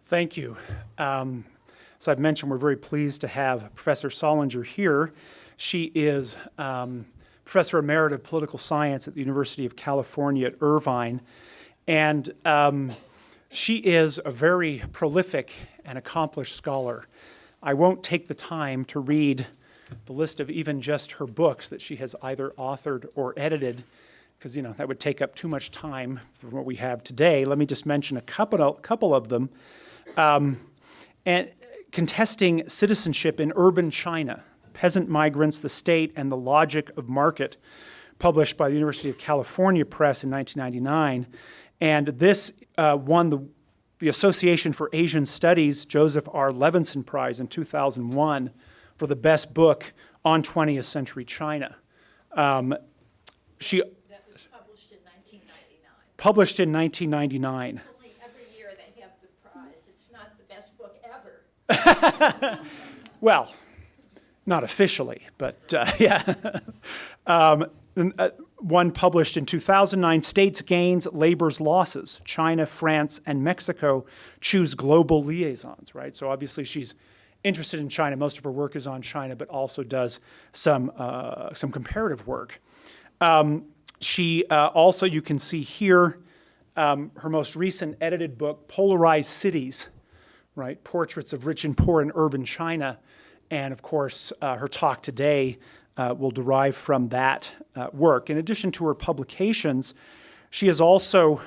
Thank you. As I've mentioned, we're very pleased to have Professor Solinger here. She is Professor Emerita of Political Science at the University of California at Irvine. And she is a very prolific and accomplished scholar. I won't take the time to read the list of even just her books that she has either authored or edited, because that would take up too much time for what we have today. Let me just mention a couple of them. And Contesting Citizenship in Urban China, Peasant Migrants, the State, and the Logic of Market, published by the University of California Press in 1999. And this won the Association for Asian Studies Joseph R. Levinson Prize in 2001 for the best book on 20th century China. That was published in 1999. Published in 1999. Only every year they have the prize. It's not the best book ever. Well, not officially, but yeah. One published in 2009, States' Gains, Labor's Losses. China, France, and Mexico choose global liaisons, right? So obviously she's interested in China. Most of her work is on China, but also does some comparative work. She also, you can see here, her most recent edited book, Polarized Cities, right? Portraits of Rich and Poor in Urban China. And of course, her talk today will derive from that work. In addition to her publications, she has also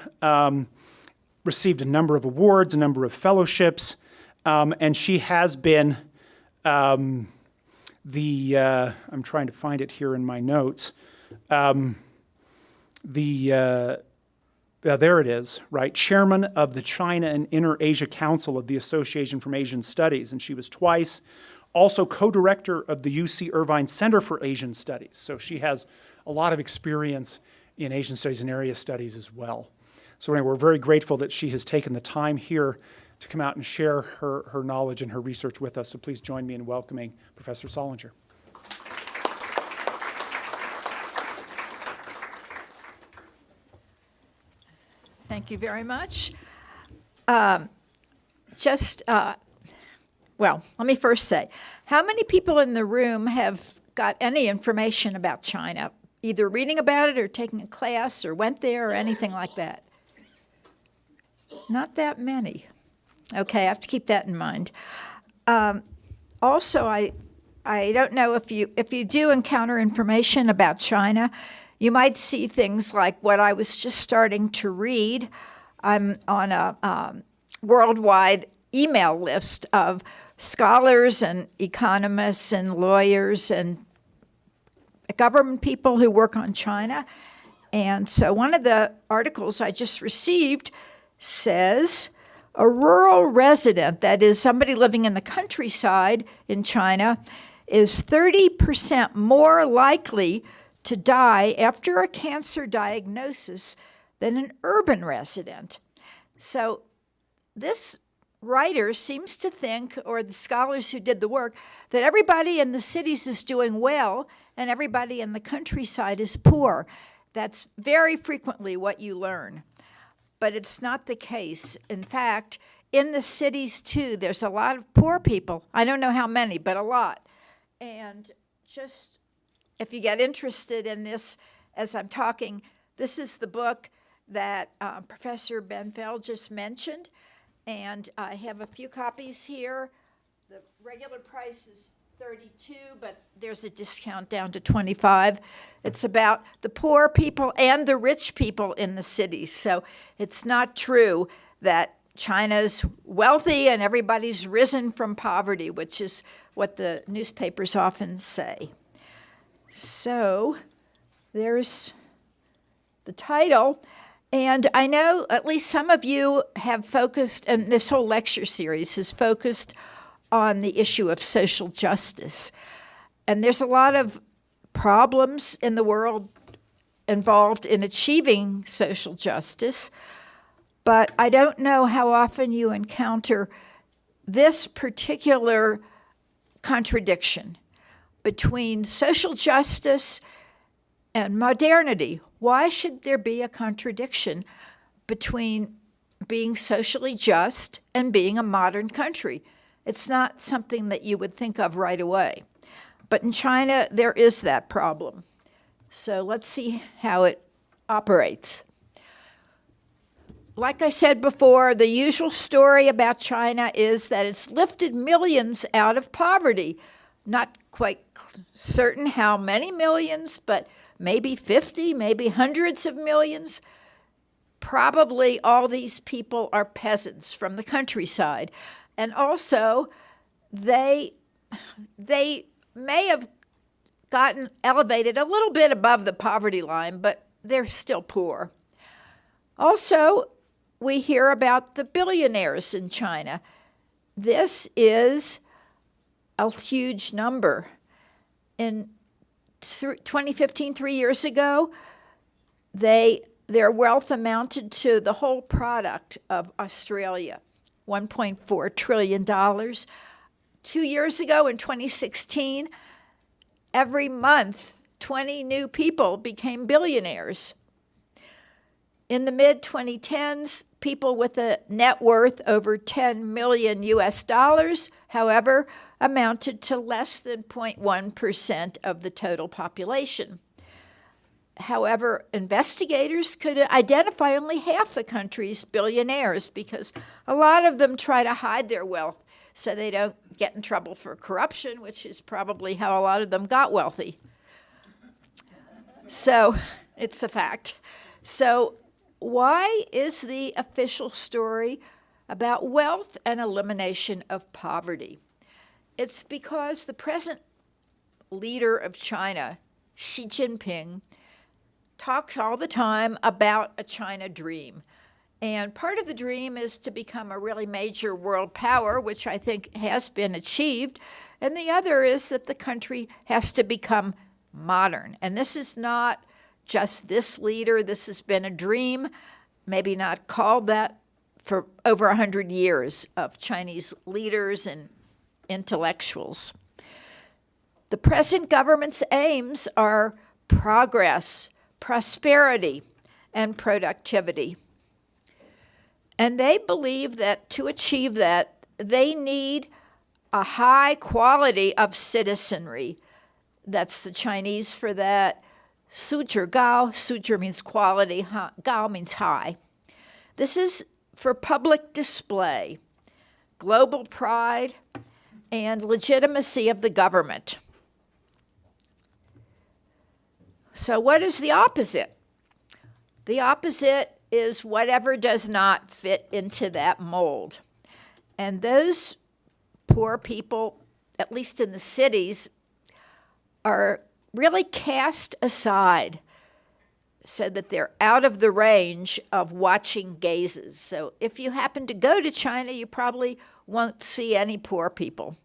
received a number of awards, a number of fellowships, and she has been I'm trying to find it here in my notes. There it is, right? Chairman of the China and Inner Asia Council of the Association for Asian Studies, and she was twice. Also co-director of the UC Irvine Center for Asian Studies. So she has a lot of experience in Asian studies and area studies as well. So anyway, we're very grateful that she has taken the time here to come out and share her knowledge and her research with us. So please join me in welcoming Professor Solinger. Thank you very much. Well, let me first say, how many people in the room have got any information about China, either reading about it or taking a class or went there or anything like that? Not that many. Okay, I have to keep that in mind. Also, I don't know if you do encounter information about China, you might see things like what I was just starting to read. I'm on a worldwide email list of scholars and economists and lawyers and government people who work on China. And so one of the articles I just received says, a rural resident, that is somebody living in the countryside in China, is 30% more likely to die after a cancer diagnosis than an urban resident. So this writer seems to think, or the scholars who did the work, that everybody in the cities is doing well and everybody in the countryside is poor. That's very frequently what you learn. But it's not the case. In fact, in the cities too, there's a lot of poor people. I don't know how many, but a lot. And just if you get interested in this as I'm talking, this is the book that Professor Benfeld just mentioned. And I have a few copies here. The regular price is $32, but there's a discount down to $25. It's about the poor people and the rich people in the cities. So it's not true that China's wealthy and everybody's risen from poverty, which is what the newspapers often say. So there's the title. And I know at least some of you have focused, and this whole lecture series has focused on the issue of social justice. And there's a lot of problems in the world involved in achieving social justice, but I don't know how often you encounter this particular contradiction between social justice and modernity. Why should there be a contradiction between being socially just and being a modern country. It's not something that you would think of right away. But in China, there is that problem. So let's see how it operates. Like I said before, the usual story about China is that it's lifted millions out of poverty. Not quite certain how many millions, but maybe 50, maybe hundreds of millions. Probably all these people are peasants from the countryside. And also, they may have gotten elevated a little bit above the poverty line, but they're still poor. Also, we hear about the billionaires in China. This is a huge number. In 2015, 3 years ago, their wealth amounted to the whole product of Australia, $1.4 trillion. 2 years ago, in 2016, every month, 20 new people became billionaires. In the mid-2010s, people with a net worth over 10 million US dollars, however, amounted to less than 0.1% of the total population. However, investigators could identify only half the country's billionaires because a lot of them try to hide their wealth so they don't get in trouble for corruption, which is probably how a lot of them got wealthy. So it's a fact. So why is the official story about wealth and elimination of poverty? It's because the present leader of China, Xi Jinping, talks all the time about a China dream. And part of the dream is to become a really major world power, which I think has been achieved. And the other is that the country has to become modern. And this is not just this leader. This has been a dream, maybe not called that, for over 100 years of Chinese leaders and intellectuals. The present government's aims are progress, prosperity, and productivity. And they believe that to achieve that, they need a high quality of citizenry. That's the Chinese for that. 素质高, 素质 means quality, 高 means high. This is for public display, global pride, and legitimacy of the government. So what is the opposite? The opposite is whatever does not fit into that mold. And those poor people, at least in the cities, are really cast aside so that they're out of the range of watching gazes. So if you happen to go to China, you probably won't see any poor people.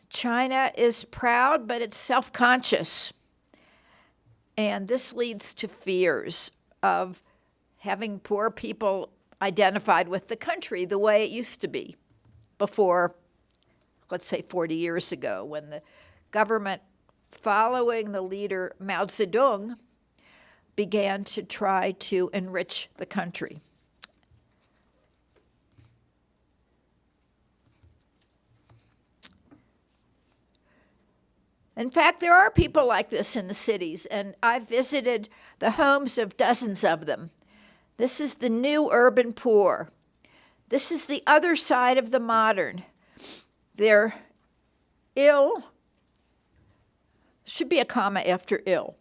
China is proud, but it's self-conscious. And this leads to fears of having poor people identified with the country the way it used to be before, let's say 40 years ago, when the government following the leader Mao Zedong began to try to enrich the country. In fact, there are people like this in the cities, and I've visited the homes of dozens of them. This is the new urban poor. This is the other side of the modern. They're ill, should be a comma after ill.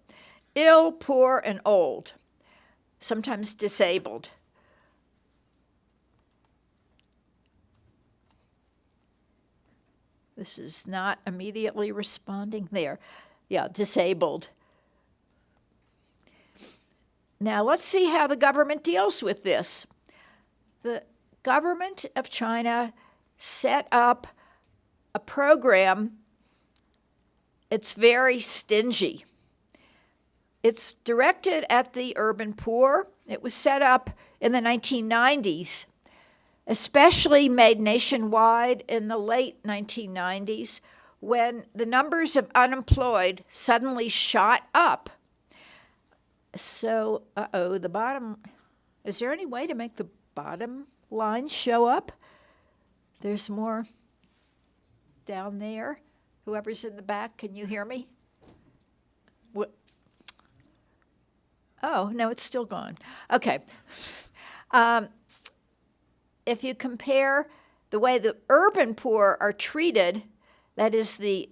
Ill, poor, and old, sometimes disabled. This is not immediately responding there. Yeah, disabled. Now let's see how the government deals with this. The government of China set up a program. It's very stingy. It's directed at the urban poor. It was set up in the 1990s, especially made nationwide in the late 1990s when the numbers of unemployed suddenly shot up. So, the bottom Is there any way to make the bottom line show up? There's more down there. Whoever's in the back, can you hear me? What? Oh, no, it's still gone. Okay. If you compare the way the urban poor are treated, that is the,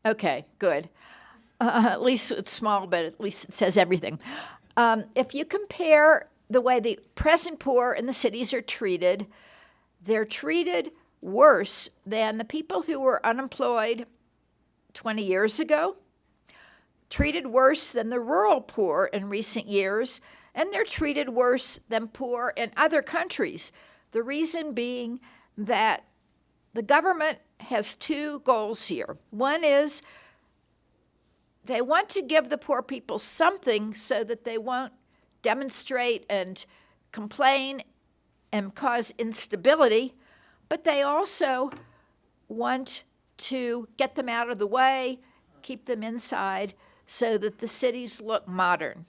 okay, good. At least it's small, but at least it says everything. If you compare the way the present poor in the cities are treated, they're treated worse than the people who were unemployed 20 years ago, treated worse than the rural poor in recent years, and they're treated worse than poor in other countries. The reason being that the government has two goals here. One is they want to give the poor people something so that they won't demonstrate and complain and cause instability, but they also want to get them out of the way, keep them inside so that the cities look modern.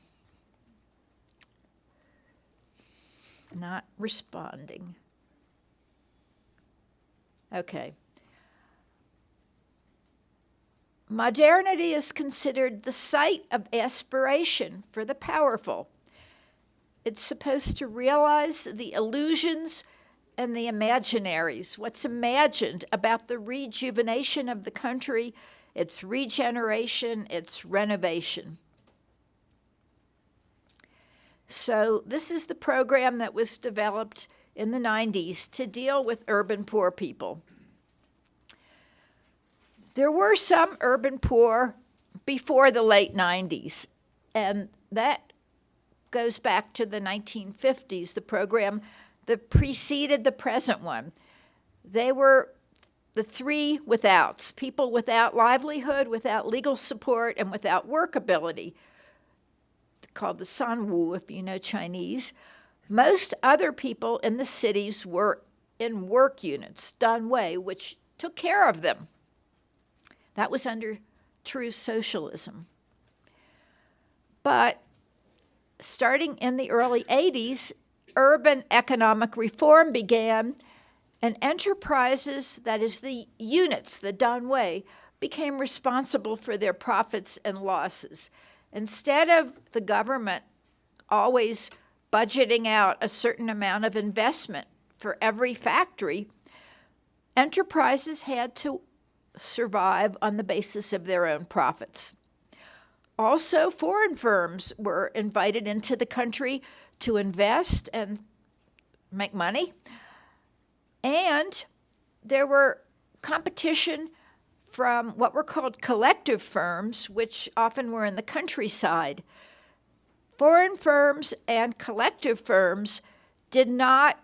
Not responding. Okay. Modernity is considered the site of aspiration for the powerful. It's supposed to realize the illusions and the imaginaries, what's imagined about the rejuvenation of the country, its regeneration, its renovation. So this is the program that was developed in the 90s to deal with urban poor people. There were some urban poor before the late 90s, and that goes back to the 1950s, the program that preceded the present one. They were the three withouts: people without livelihood, without legal support, and without workability, called the sanwu if you know Chinese. Most other people in the cities were in work units, danwei, which took care of them. That was under true socialism. But starting in the early 80s, urban economic reform began, and enterprises, that is the units, the danwei, became responsible for their profits and losses. Instead of the government always budgeting out a certain amount of investment for every factory, enterprises had to survive on the basis of their own profits. Also, foreign firms were invited into the country to invest and make money. And there were competition from what were called collective firms, which often were in the countryside. Foreign firms and collective firms did not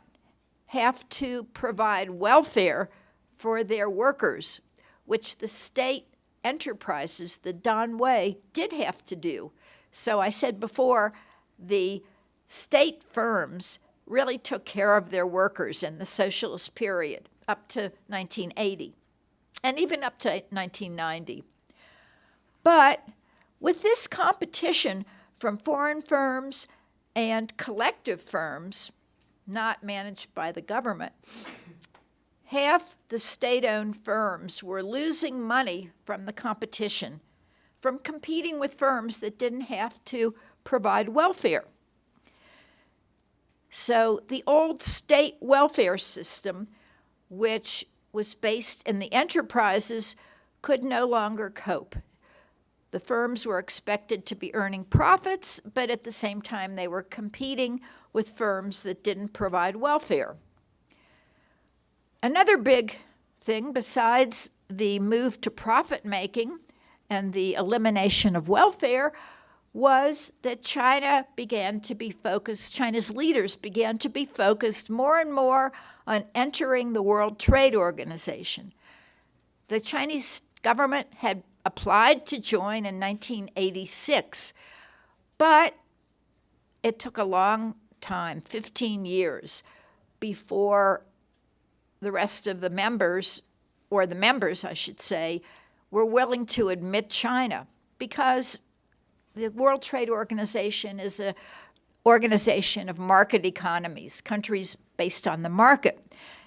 have to provide welfare for their workers, which the state enterprises, the danwei, did have to do. So I said before, the state firms really took care of their workers in the socialist period up to 1980 and even up to 1990. But with this competition from foreign firms and collective firms, not managed by the government, half the state-owned firms were losing money from the competition, from competing with firms that didn't have to provide welfare. So the old state welfare system, which was based in the enterprises, could no longer cope. The firms were expected to be earning profits, but at the same time they were competing with firms that didn't provide welfare. Another big thing, besides the move to profit-making and the elimination of welfare, was that China's leaders began to be focused more and more on entering the World Trade Organization. The Chinese government had applied to join in 1986, but it took a long time, 15 years, before the rest of the members, or the members, I should say, were willing to admit China, because the World Trade Organization is an organization of market economies, countries based on the market.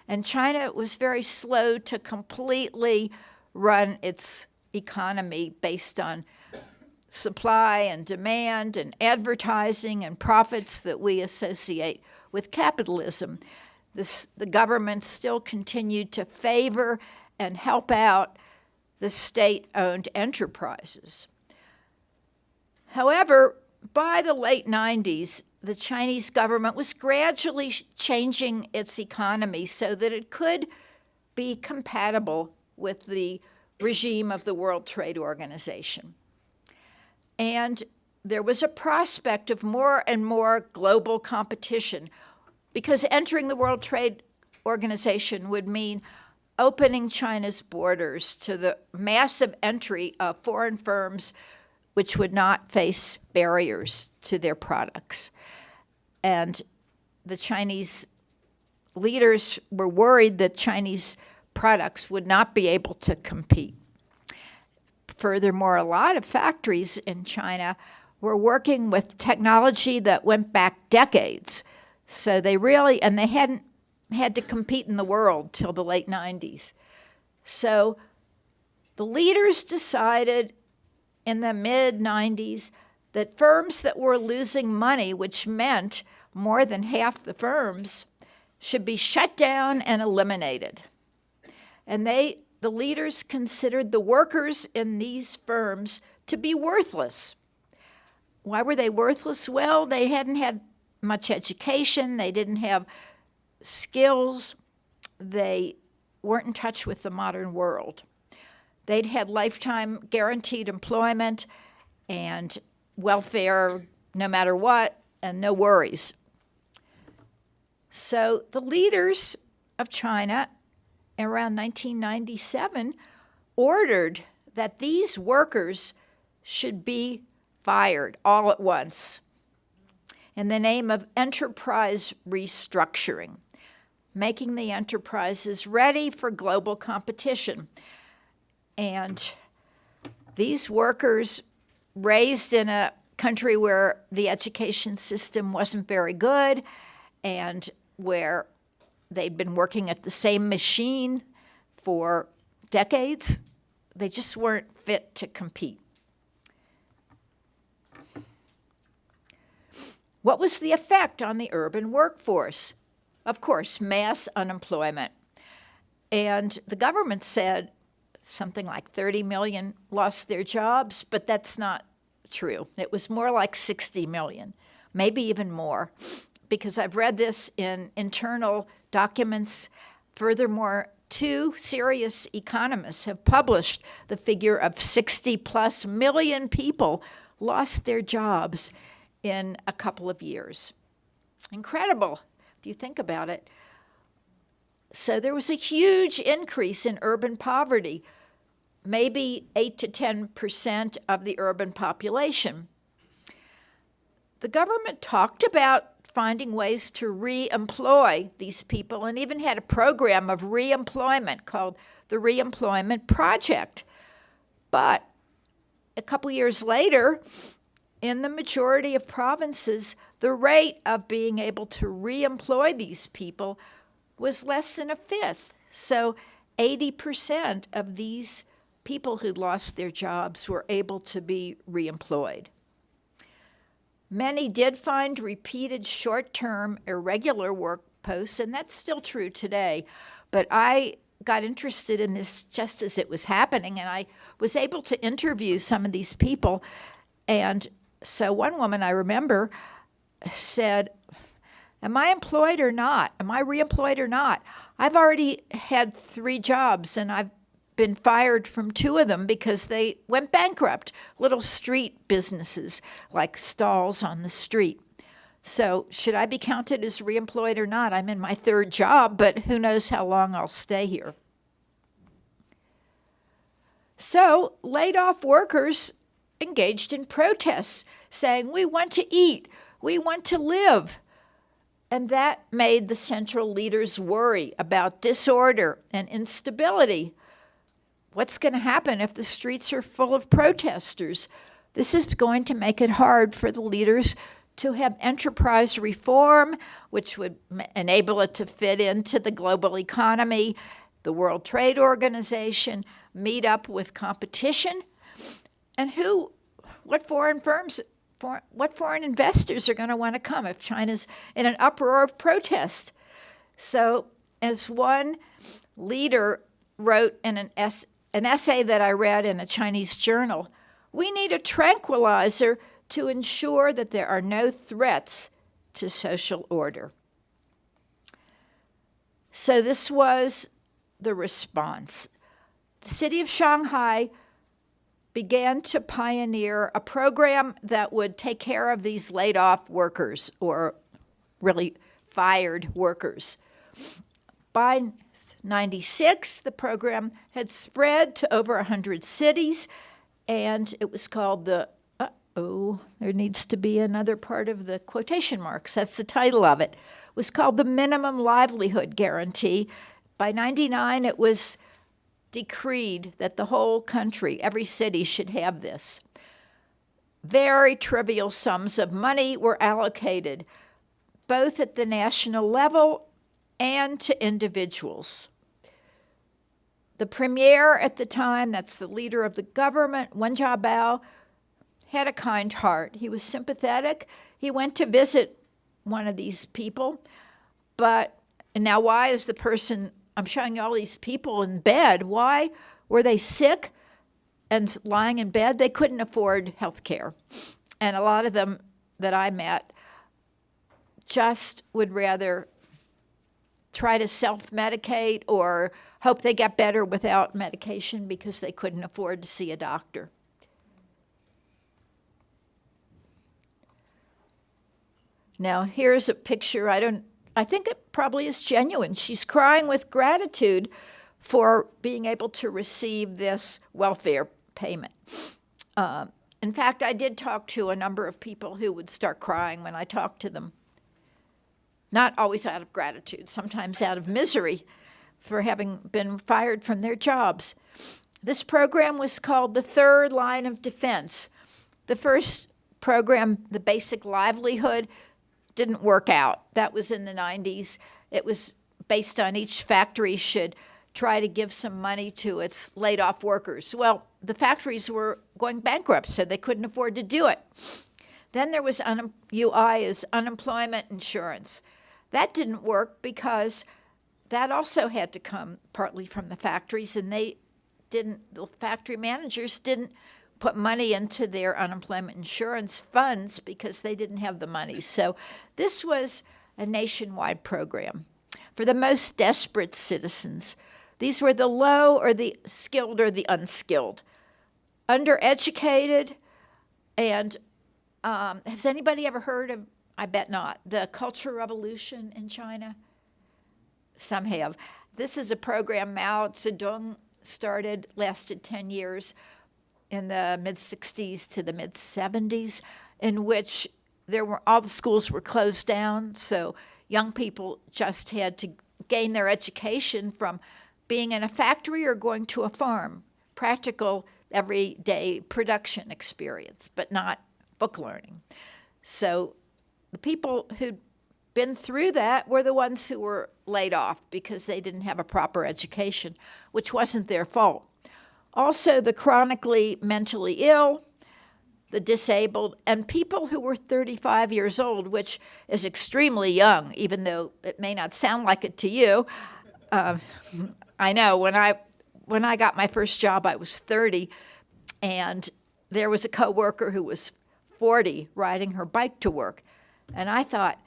And China was very slow to completely run its economy based on supply and demand and advertising and profits that we associate with capitalism. The government still continued to favor and help out the state-owned enterprises. However, by the late 90s, the Chinese government was gradually changing its economy so that it could be compatible with the regime of the World Trade Organization. And there was a prospect of more and more global competition, because entering the World Trade Organization would mean opening China's borders to the massive entry of foreign firms which would not face barriers to their products. And the Chinese leaders were worried that Chinese products would not be able to compete. Furthermore, a lot of factories in China were working with technology that went back decades. So they hadn't had to compete in the world till the late 90s. So the leaders decided in the mid-90s that firms that were losing money, which meant more than half the firms, should be shut down and eliminated. And the leaders considered the workers in these firms to be worthless. Why were they worthless? Well, they hadn't had much education, they didn't have skills, they weren't in touch with the modern world. They'd had lifetime guaranteed employment and welfare no matter what, and no worries. So the leaders of China around 1997 ordered that these workers should be fired all at once in the name of enterprise restructuring, making the enterprises ready for global competition. And these workers, raised in a country where the education system wasn't very good and where they'd been working at the same machine for decades, they just weren't fit to compete. What was the effect on the urban workforce? Of course, mass unemployment. And the government said something like 30 million lost their jobs, but that's not true. It was more like 60 million, maybe even more, because I've read this in internal documents. Furthermore, 2 serious economists have published the figure of 60+ million people lost their jobs in a couple of years. Incredible, if you think about it. So there was a huge increase in urban poverty, maybe 8 to 10% of the urban population. The government talked about finding ways to re-employ these people and even had a program of re-employment called the Reemployment Project. But a couple years later, in the majority of provinces, the rate of being able to re-employ these people was less than a fifth. So 80% of these people who lost their jobs were able to be reemployed. Many did find repeated short-term, irregular work posts, and that's still true today. But I got interested in this just as it was happening, and I was able to interview some of these people. And so one woman I remember said, "Am I employed or not? Am I reemployed or not? I've already had 3 jobs, and I've been fired from 2 of them because they went bankrupt, little street businesses like stalls on the street. So should I be counted as reemployed or not? I'm in my 3rd job, but who knows how long I'll stay here." So laid off workers engaged in protests, saying, "We want to eat, we want to live." And that made the central leaders worry about disorder and instability. What's going to happen if the streets are full of protesters? This is going to make it hard for the leaders to have enterprise reform, which would enable it to fit into the global economy, the World Trade Organization, meet up with competition, and what foreign investors are going to want to come if China's in an uproar of protest? So, as one leader wrote in an essay that I read in a Chinese journal, we need a tranquilizer to ensure that there are no threats to social order. So this was the response. The city of Shanghai began to pioneer a program that would take care of these laid-off workers, or really fired workers. By 96, the program had spread to over 100 cities, and it was called there needs to be another part of the quotation marks. That's the title of it. It was called the Minimum Livelihood Guarantee. By 99, it was decreed that the whole country, every city, should have this. Very trivial sums of money were allocated, both at the national level and to individuals. The premier at the time, that's the leader of the government, Wen Jiabao, had a kind heart. He was sympathetic. He went to visit one of these people. And now why is the person, I'm showing you all these people in bed. Why were they sick and lying in bed? They couldn't afford health care. And a lot of them that I met just would rather try to self-medicate or hope they get better without medication because they couldn't afford to see a doctor. Now, here's a picture. I think it probably is genuine. She's crying with gratitude for being able to receive this welfare payment. In fact, I did talk to a number of people who would start crying when I talked to them. Not always out of gratitude, sometimes out of misery for having been fired from their jobs. This program was called the Third Line of Defense. The first program, the basic livelihood, didn't work out. That was in the 90s. It was based on each factory should try to give some money to its laid-off workers. Well, the factories were going bankrupt, so they couldn't afford to do it. Then there was UI, is unemployment insurance. That didn't work because that also had to come partly from the factories, and the factory managers didn't put money into their unemployment insurance funds because they didn't have the money. So this was a nationwide program for the most desperate citizens. These were the low or the skilled or the unskilled, undereducated, and has anybody ever heard of, I bet not, the Cultural Revolution in China? Some have. This is a program Mao Zedong started, lasted 10 years, in the mid-60s to the mid-70s, in which all the schools were closed down, so young people just had to gain their education from being in a factory or going to a farm, practical, everyday production experience, but not book learning. So the people who'd been through that were the ones who were laid off because they didn't have a proper education, which wasn't their fault. Also, the chronically mentally ill, the disabled, and people who were 35 years old, which is extremely young, even though it may not sound like it to you. I know, when I got my first job, I was 30, and there was a coworker who was 40 riding her bike to work. And I thought,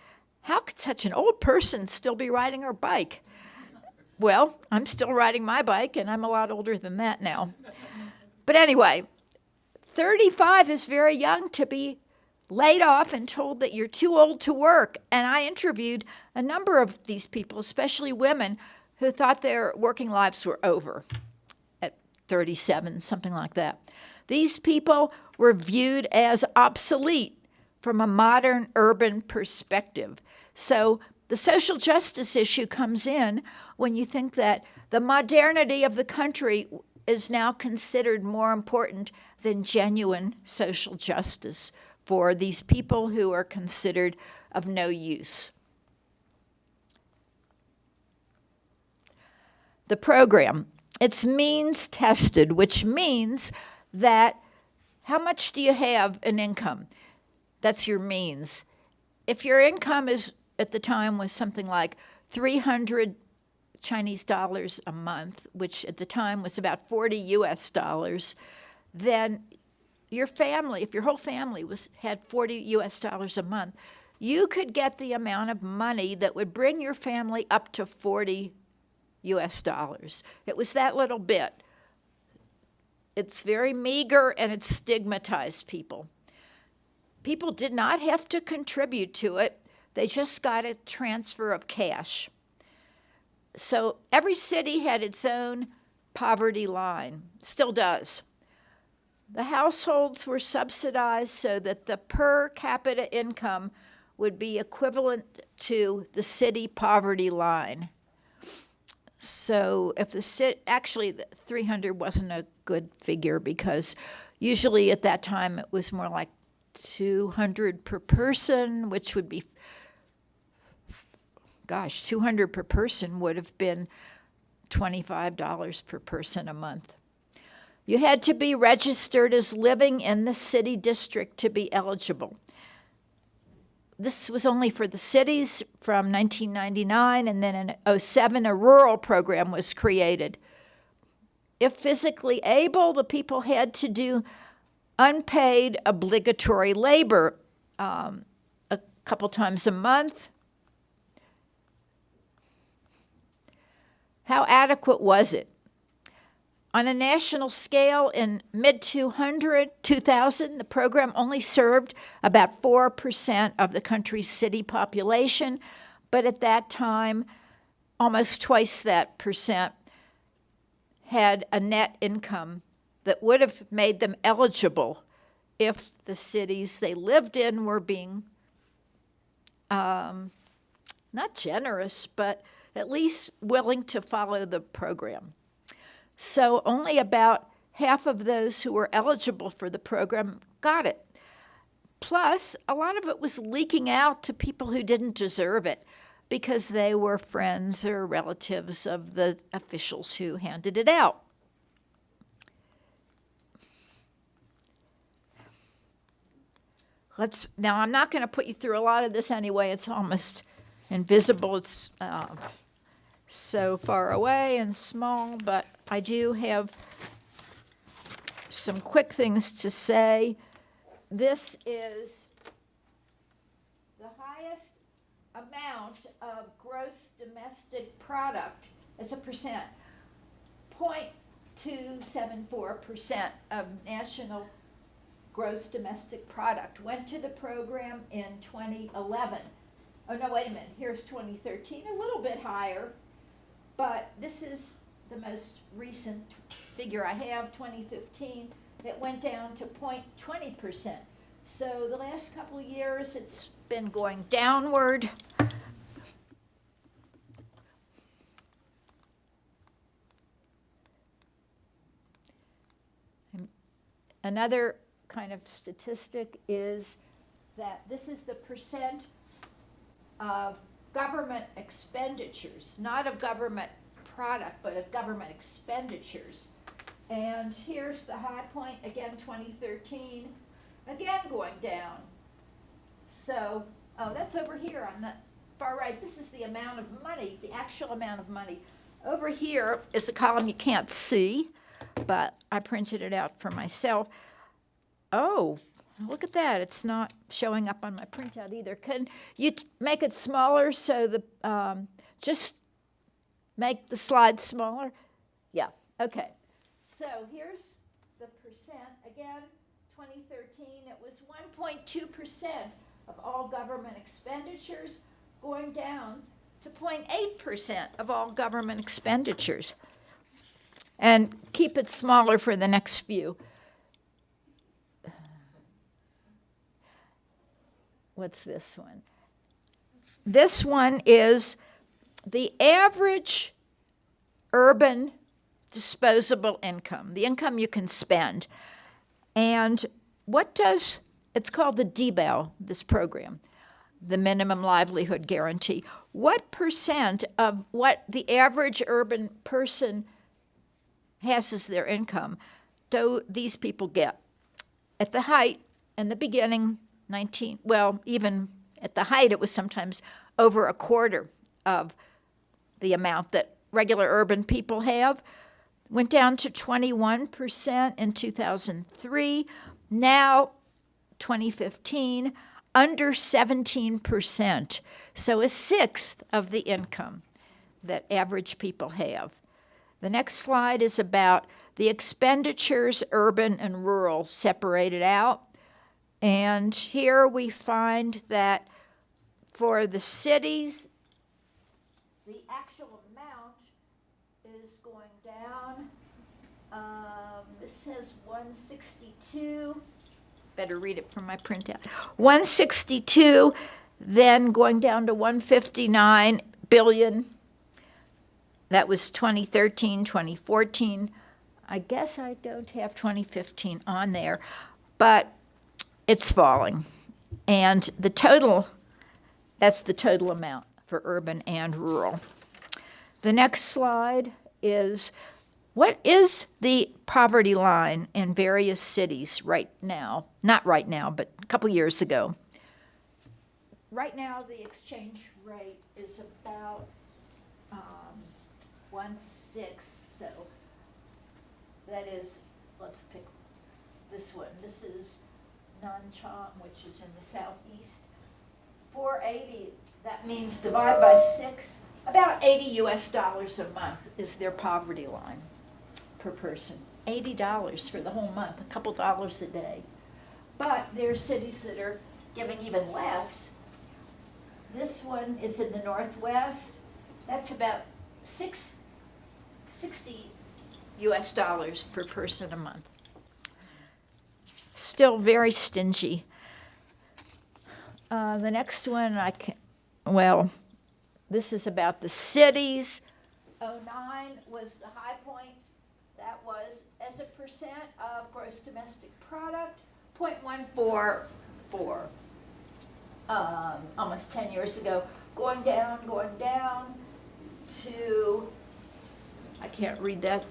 how could such an old person still be riding her bike? Well, I'm still riding my bike, and I'm a lot older than that now. But anyway, 35 is very young to be laid off and told that you're too old to work. And I interviewed a number of these people, especially women, who thought their working lives were over at 37, something like that. These people were viewed as obsolete from a modern urban perspective. So the social justice issue comes in when you think that the modernity of the country is now considered more important than genuine social justice for these people who are considered of no use. The program, it's means tested, which means that how much do you have in income? That's your means. If your income is at the time was something like 300 Chinese dollars a month, which at the time was about 40 US dollars, then your family, if your whole family had 40 US dollars a month, you could get the amount of money that would bring your family up to 40 US dollars. It was that little bit. It's very meager and it stigmatized people. People did not have to contribute to it. They just got a transfer of cash. So every city had its own poverty line, still does. The households were subsidized so that the per capita income would be equivalent to the city poverty line. So if the city, actually the 300 wasn't a good figure because usually at that time it was more like 200 per person, which would be, 200 per person would have been $25 per person a month. You had to be registered as living in the city district to be eligible. This was only for the cities from 1999, and then in 2007, a rural program was created. If physically able, the people had to do unpaid obligatory labor a couple times a month. How adequate was it? On a national scale, in mid-2000, the program only served about 4% of the country's city population, but at that time, almost twice that percent had a net income that would have made them eligible if the cities they lived in were being not generous, but at least willing to follow the program. So only about half of those who were eligible for the program got it. Plus, a lot of it was leaking out to people who didn't deserve it because they were friends or relatives of the officials who handed it out. Now, I'm not going to put you through a lot of this anyway. It's almost invisible. It's so far away and small, but I do have some quick things to say. This is the highest amount of gross domestic product as a percent, 0.274% of national gross domestic product went to the program in 2011. Oh, no, wait a minute. Here's 2013, a little bit higher, but this is the most recent figure I have, 2015. It went down to 0.20%. So the last couple of years, it's been going downward. Another kind of statistic is that this is the percent of government expenditures, not of government product, but of government expenditures. And here's the high point, again, 2013, again going down. So, that's over here on the far right. This is the amount of money, the actual amount of money. Over here is a column you can't see, but I printed it out for myself. Oh, look at that. It's not showing up on my printout either. Can you make it smaller so the, just make the slide smaller? Yeah, okay. So here's the percent. Again, 2013, it was 1.2% of all government expenditures, going down to 0.8% of all government expenditures. And keep it smaller for the next few. What's this one? This one is the average urban disposable income, the income you can spend. And what does it's called the DBEL, this program, the Minimum Livelihood Guarantee. What percent of what the average urban person has as their income do these people get? At the height, in the beginning, even at the height, it was sometimes over a quarter of the amount that regular urban people have. Went down to 21% in 2003. Now, 2015, under 17%. So a sixth of the income that average people have. The next slide is about the expenditures, urban and rural, separated out. And here we find that for the cities, the actual amount is going down. This says 162. Better read it from my printout. 162, then going down to 159 billion. That was 2013, 2014. I guess I don't have 2015 on there, but it's falling. And the total, that's the total amount for urban and rural. The next slide is, what is the poverty line in various cities right now? Not right now, but a couple years ago. Right now, the exchange rate is about 1/6. So that is, let's pick this one. This is Nanchang, which is in the southeast. 480, that means divide by 6. About $80 a month is their poverty line per person. $80 for the whole month, a couple dollars a day. But there are cities that are giving even less. This one is in the northwest. That's about $60 per person a month. Still very stingy. The next one, this is about the cities. 2009 was the high point. That was, as a percent of gross domestic product, 0.144, almost 10 years ago. Going down to, I can't read that.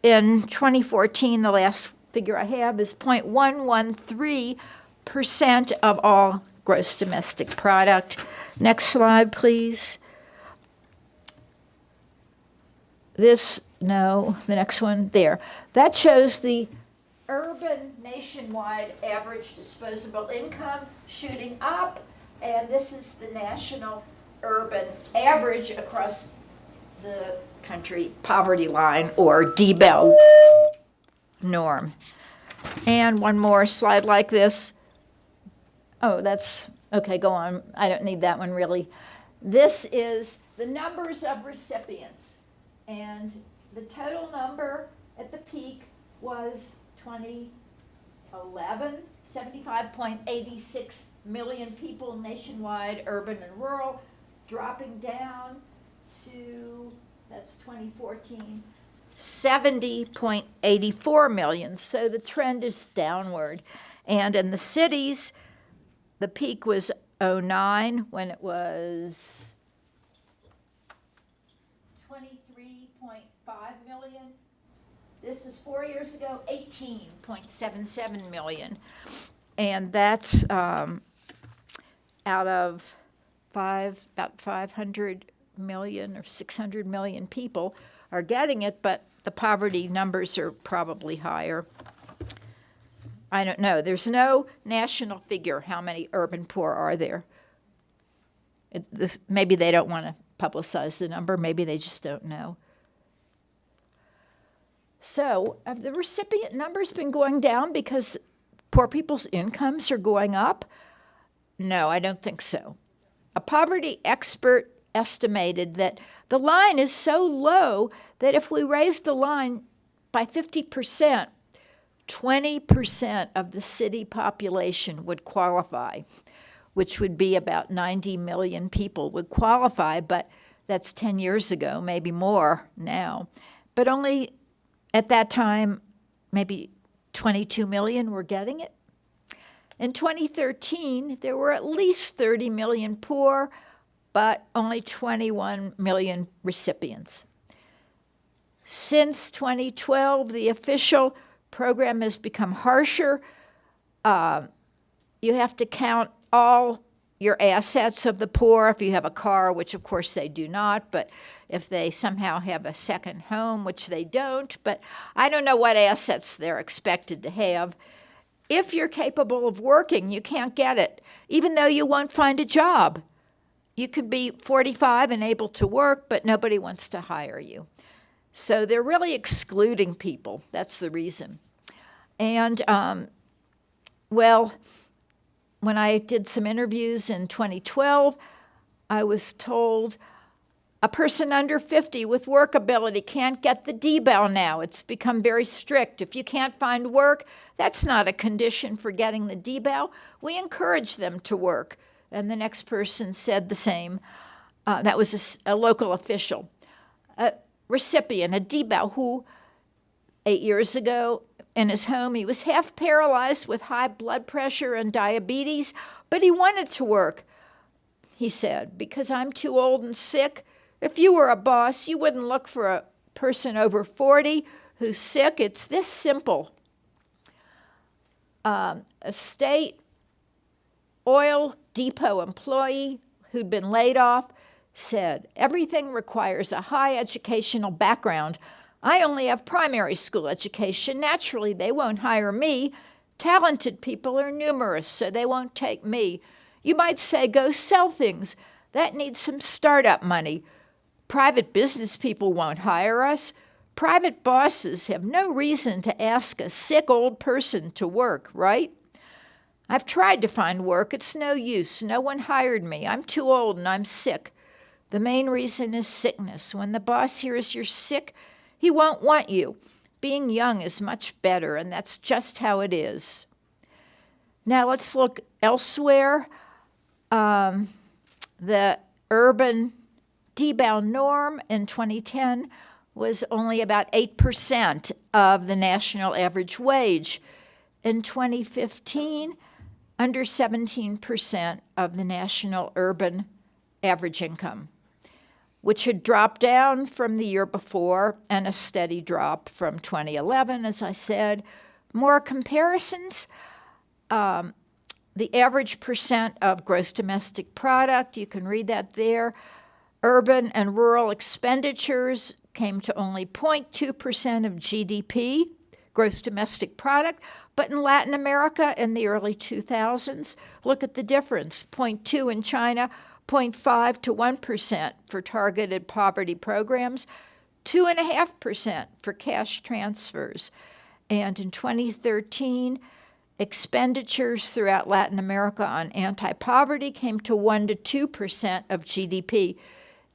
In 2014, the last figure I have is 0.113% of all gross domestic product. Next slide, please. The next one there. That shows the urban nationwide average disposable income shooting up, and this is the national urban average across the country poverty line, or DBEL norm. And one more slide like this. Oh, that's, okay, go on. I don't need that one really. This is the numbers of recipients. And the total number at the peak was 2011, 75.86 million people nationwide, urban and rural, dropping down to, that's 2014, 70.84 million. So the trend is downward. And in the cities, the peak was 2009 when it was 23.5 million. This is 4 years ago, 18.77 million. And that's out of about 500 million or 600 million people are getting it, but the poverty numbers are probably higher. I don't know. There's no national figure how many urban poor are there. Maybe they don't want to publicize the number. Maybe they just don't know. So have the recipient numbers been going down because poor people's incomes are going up? No, I don't think so. A poverty expert estimated that the line is so low that if we raise the line by 50%, 20% of the city population would qualify, which would be about 90 million people would qualify, but that's 10 years ago, maybe more now. But only at that time, maybe 22 million were getting it. In 2013, there were at least 30 million poor, but only 21 million recipients. Since 2012, the official program has become harsher. You have to count all your assets of the poor if you have a car, which of course they do not, but if they somehow have a second home, which they don't, but I don't know what assets they're expected to have. If you're capable of working, you can't get it, even though you won't find a job. You could be 45 and able to work, but nobody wants to hire you. So they're really excluding people. That's the reason. And, well, when I did some interviews in 2012, I was told a person under 50 with work ability can't get the D-Bell now. It's become very strict. If you can't find work, that's not a condition for getting the D-Bell. We encourage them to work. And the next person said the same. That was a local official. A recipient, a D-Bell, who 8 years ago in his home, he was half paralyzed with high blood pressure and diabetes, but he wanted to work. He said, because I'm too old and sick. If you were a boss, you wouldn't look for a person over 40 who's sick. It's this simple. A state oil depot employee who'd been laid off said, everything requires a high educational background. I only have primary school education. Naturally, they won't hire me. Talented people are numerous, so they won't take me. You might say, go sell things. That needs some startup money. Private business people won't hire us. Private bosses have no reason to ask a sick old person to work, right? I've tried to find work. It's no use. No one hired me. I'm too old and I'm sick. The main reason is sickness. When the boss hears you're sick, he won't want you. Being young is much better, and that's just how it is. Now let's look elsewhere. The urban D-Bell norm in 2010 was only about 8% of the national average wage. In 2015, under 17% of the national urban average income, which had dropped down from the year before and a steady drop from 2011, as I said. More comparisons. The average percent of gross domestic product, you can read that there. Urban and rural expenditures came to only 0.2% of GDP, gross domestic product. But in Latin America in the early 2000s, look at the difference, 0.2 in China, 0.5 to 1% for targeted poverty programs, 2.5% for cash transfers. And in 2013, expenditures throughout Latin America on anti-poverty came to 1 to 2% of GDP.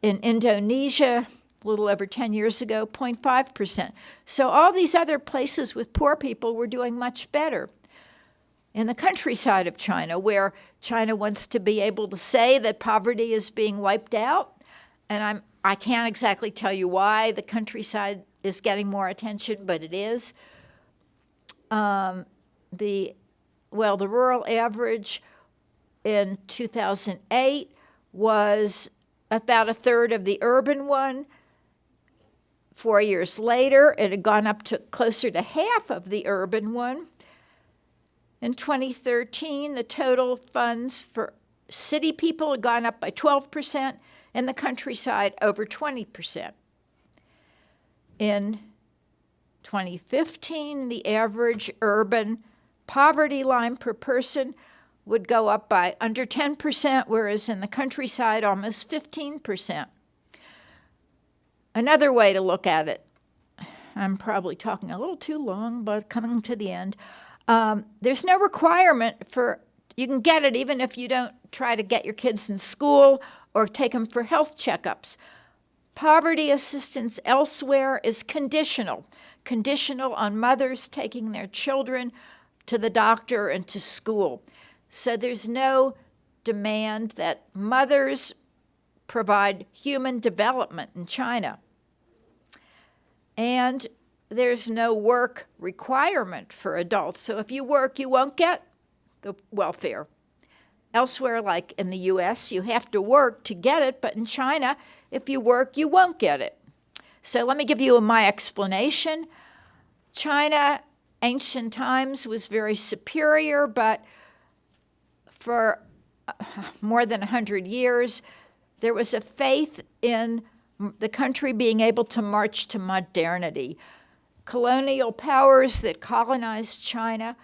In Indonesia, a little over 10 years ago, 0.5%. So all these other places with poor people were doing much better. In the countryside of China, where China wants to be able to say that poverty is being wiped out, and I can't exactly tell you why the countryside is getting more attention, but it is. The rural average in 2008 was about a third of the urban one. 4 years later, it had gone up to closer to half of the urban one. In 2013, the total funds for city people had gone up by 12%, and the countryside over 20%. In 2015, the average urban poverty line per person would go up by under 10%, whereas in the countryside, almost 15%. Another way to look at it, I'm probably talking a little too long, but coming to the end. There's no requirement for, you can get it even if you don't try to get your kids in school or take them for health checkups. Poverty assistance elsewhere is conditional on mothers taking their children to the doctor and to school. So there's no demand that mothers provide human development in China. And there's no work requirement for adults. So if you work, you won't get the welfare. Elsewhere, like in the US, you have to work to get it, but in China, if you work, you won't get it. So let me give you my explanation. China, ancient times, was very superior, but for more than 100 years, there was a faith in the country being able to march to modernity. Colonial powers that colonized China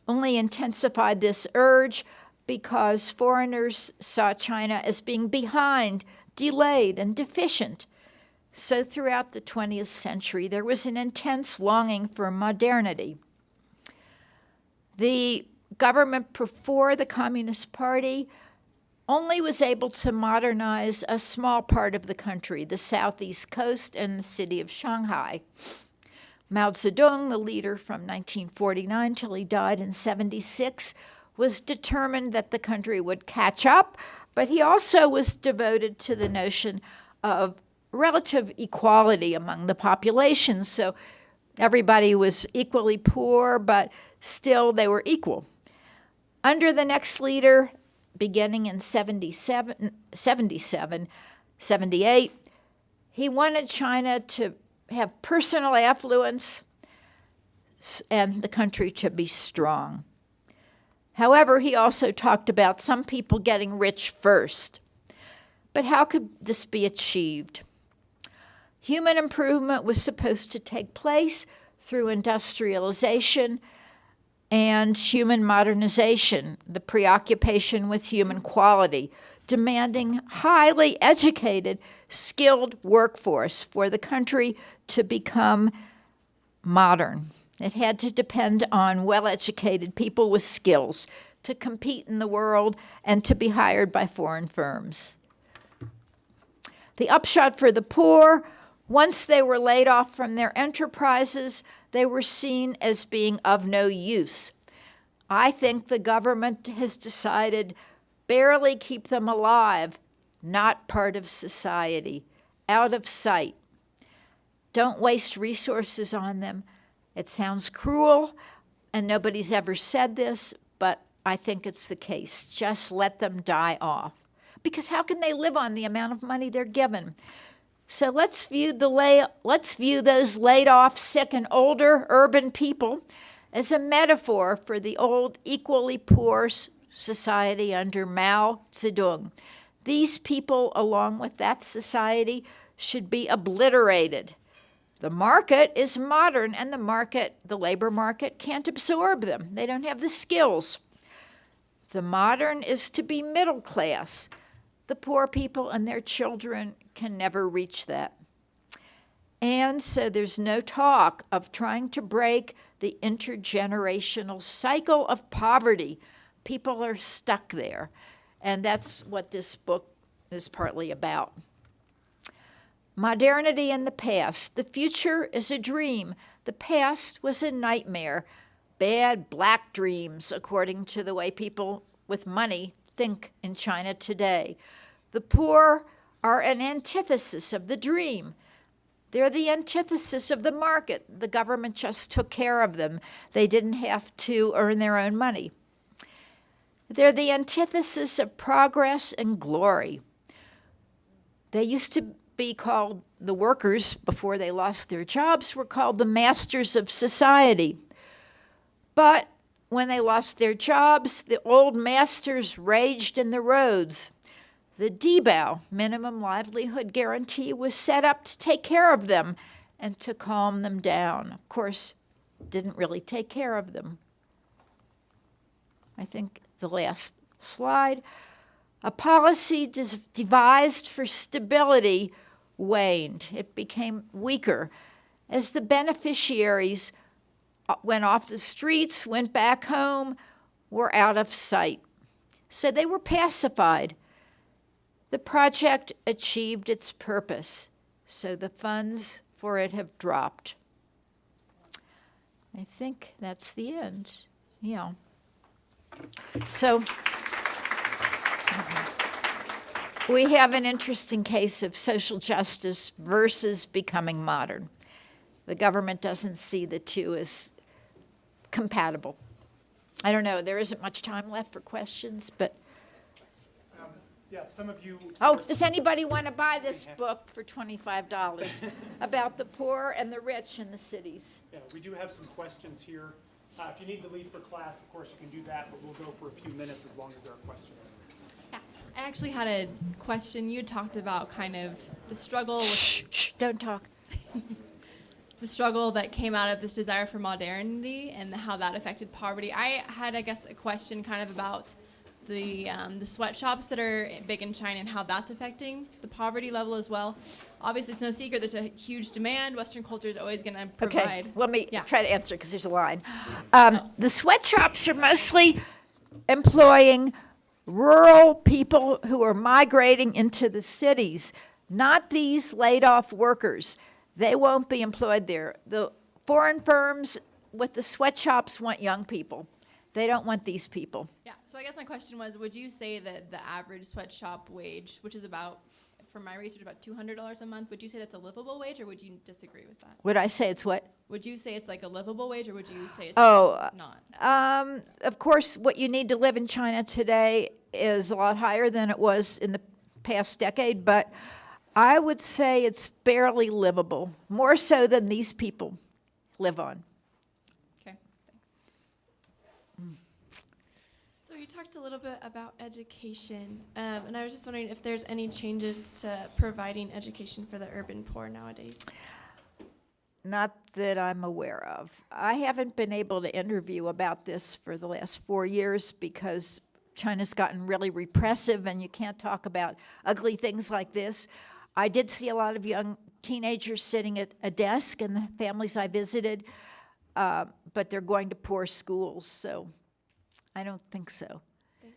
only intensified this urge because foreigners saw China as being behind, delayed, and deficient. So throughout the 20th century, there was an intense longing for modernity. The government before the Communist Party only was able to modernize a small part of the country, the southeast coast and the city of Shanghai. Mao Zedong, the leader from 1949 till he died in 76, was determined that the country would catch up, but he also was devoted to the notion of relative equality among the population. So everybody was equally poor, but still they were equal. Under the next leader, beginning in 78, he wanted China to have personal affluence and the country to be strong. However, he also talked about some people getting rich first. But how could this be achieved? Human improvement was supposed to take place through industrialization and human modernization, the preoccupation with human quality, demanding highly educated, skilled workforce for the country to become modern. It had to depend on well-educated people with skills to compete in the world and to be hired by foreign firms. The upshot for the poor, once they were laid off from their enterprises, they were seen as being of no use. I think the government has decided barely keep them alive, not part of society, out of sight. Don't waste resources on them. It sounds cruel, and nobody's ever said this, but I think it's the case. Just let them die off. Because how can they live on the amount of money they're given? So let's view those laid off, sick, and older urban people as a metaphor for the old, equally poor society under Mao Zedong. These people, along with that society, should be obliterated. The market is modern, and the labor market, can't absorb them. They don't have the skills. The modern is to be middle class. The poor people and their children can never reach that. And so there's no talk of trying to break the intergenerational cycle of poverty. People are stuck there. And that's what this book is partly about. Modernity in the past. The future is a dream. The past was a nightmare. Bad black dreams, according to the way people with money think in China today. The poor are an antithesis of the dream. They're the antithesis of the market. The government just took care of them. They didn't have to earn their own money. They're the antithesis of progress and glory. They used to be called, the workers before they lost their jobs were called the masters of society. But when they lost their jobs, the old masters raged in the roads. The DBAO, minimum livelihood guarantee, was set up to take care of them and to calm them down. Of course, didn't really take care of them. I think the last slide. A policy devised for stability waned. It became weaker as the beneficiaries went off the streets, went back home, were out of sight. So they were pacified. The project achieved its purpose, so the funds for it have dropped. I think that's the end. Yeah. So we have an interesting case of social justice versus becoming modern. the government doesn't see the two as compatible. I don't know, there isn't much time left for questions, but, Yeah, some of you. oh, does anybody want to buy this book for $25 about the poor and the rich in the cities? Yeah, we do have some questions here. If you need to leave for class, of course, you can do that, but we'll go for a few minutes as long as there are questions. I actually had a question. You had talked about kind of the struggle with Shh, don't talk. the struggle that came out of this desire for modernity and how that affected poverty. I had, I guess, a question kind of about the sweatshops that are big in China and how that's affecting the poverty level as well. Obviously, it's no secret there's a huge demand. Western culture is always going to provide. Okay, let me Yeah. try to answer because there's a line. The sweatshops are mostly employing rural people who are migrating into the cities, not these laid off workers. They won't be employed there. The foreign firms with the sweatshops want young people. They don't want these people. Yeah, so I guess my question was, would you say that the average sweatshop wage, which is about, from my research, about $200 a month, would you say that's a livable wage, or would you disagree with that? Would I say it's what? Would you say it's like a livable wage, or would you say it's Oh, not? Of course, what you need to live in China today is a lot higher than it was in the past decade, but I would say it's barely livable, more so than these people live on. Okay, thanks. So you talked a little bit about education, and I was just wondering if there's any changes to providing education for the urban poor nowadays. Not that I'm aware of. I haven't been able to interview about this for the last 4 years because China's gotten really repressive and you can't talk about ugly things like this. I did see a lot of young teenagers sitting at a desk in the families I visited, but they're going to poor schools, so I don't think so. Thank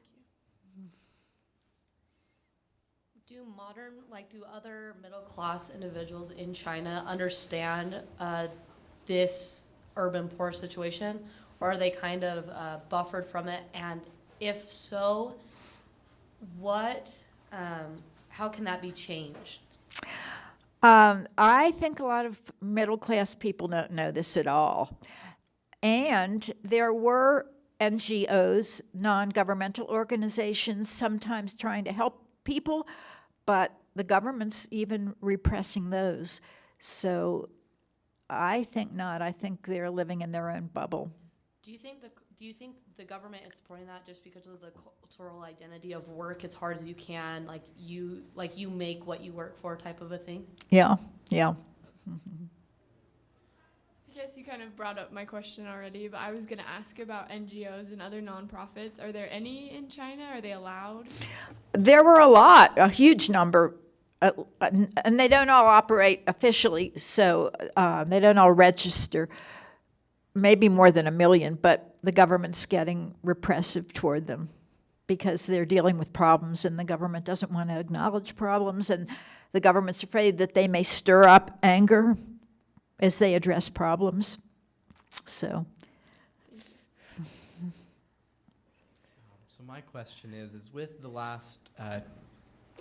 you. Do other middle-class individuals in China understand this urban poor situation, or are they kind of buffered from it? And if so, how can that be changed? I think a lot of middle-class people don't know this at all. And there were NGOs, non-governmental organizations, sometimes trying to help people, but the government's even repressing those. So I think not. I think they're living in their own bubble. Do you think the government is supporting that just because of the cultural identity of work as hard as you can, like you make what you work for type of a thing? Yeah, yeah. I guess you kind of brought up my question already, but I was going to ask about NGOs and other nonprofits. Are there any in China? Are they allowed? There were a huge number, and they don't all operate officially, so they don't all register. Maybe more than 1 million, but the government's getting repressive toward them because they're dealing with problems, and the government doesn't want to acknowledge problems, and the government's afraid that they may stir up anger as they address problems. So. So my question is with the last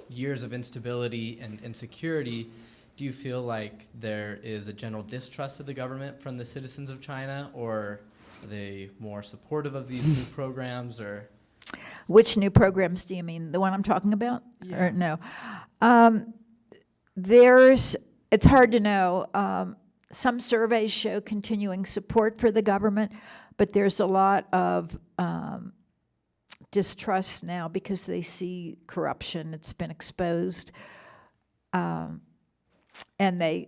years of instability and insecurity, do you feel like there is a general distrust of the government from the citizens of China, or are they more supportive of these new programs, or? Which new programs do you mean? The one I'm talking about? Yeah. Or no? It's hard to know. Some surveys show continuing support for the government, but there's a lot of distrust now because they see corruption. It's been exposed. And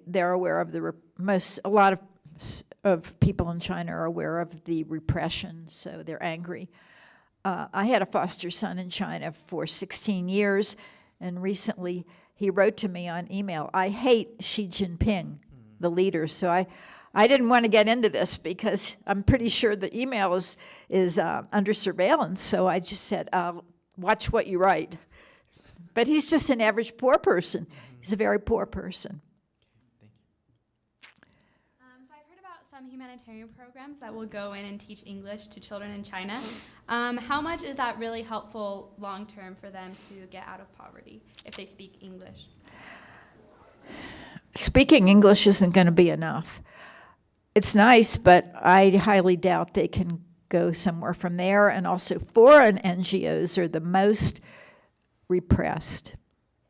they're aware of a lot of people in China are aware of the repression, so they're angry. I had a foster son in China for 16 years, and recently he wrote to me on email, "I hate Xi Jinping, the leader." So I didn't want to get into this because I'm pretty sure the email is under surveillance, so I just said, watch what you write. But he's just an average poor person. He's a very poor person. So I've heard about some humanitarian programs that will go in and teach English to children in China. How much is that really helpful long term for them to get out of poverty if they speak English? Speaking English isn't going to be enough. it's nice, but I highly doubt they can go somewhere from there. And also, foreign NGOs are the most repressed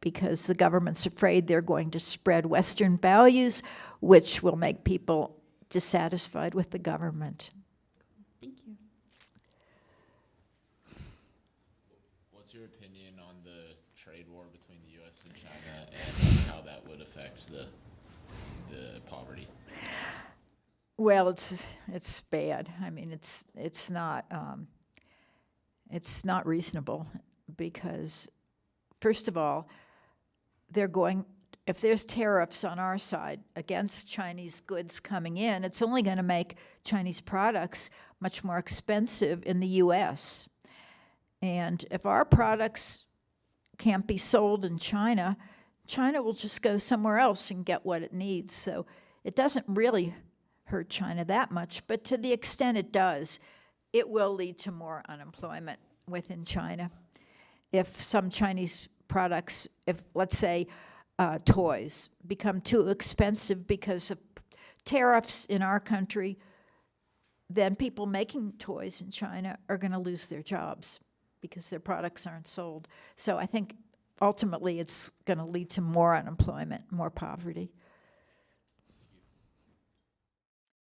because the government's afraid they're going to spread Western values, which will make people dissatisfied with the government. Thank you. What's your opinion on the trade war between the U.S. and China and how that would affect the poverty? Well, it's bad. I mean, it's not reasonable because, first of all, if there's tariffs on our side against Chinese goods coming in, it's only going to make Chinese products much more expensive in the U.S. And if our products can't be sold in China, China will just go somewhere else and get what it needs. So it doesn't really hurt China that much, but to the extent it does, it will lead to more unemployment within China. If some Chinese products, if let's say toys become too expensive because of tariffs in our country, then people making toys in China are going to lose their jobs because their products aren't sold. So I think ultimately it's going to lead to more unemployment, more poverty.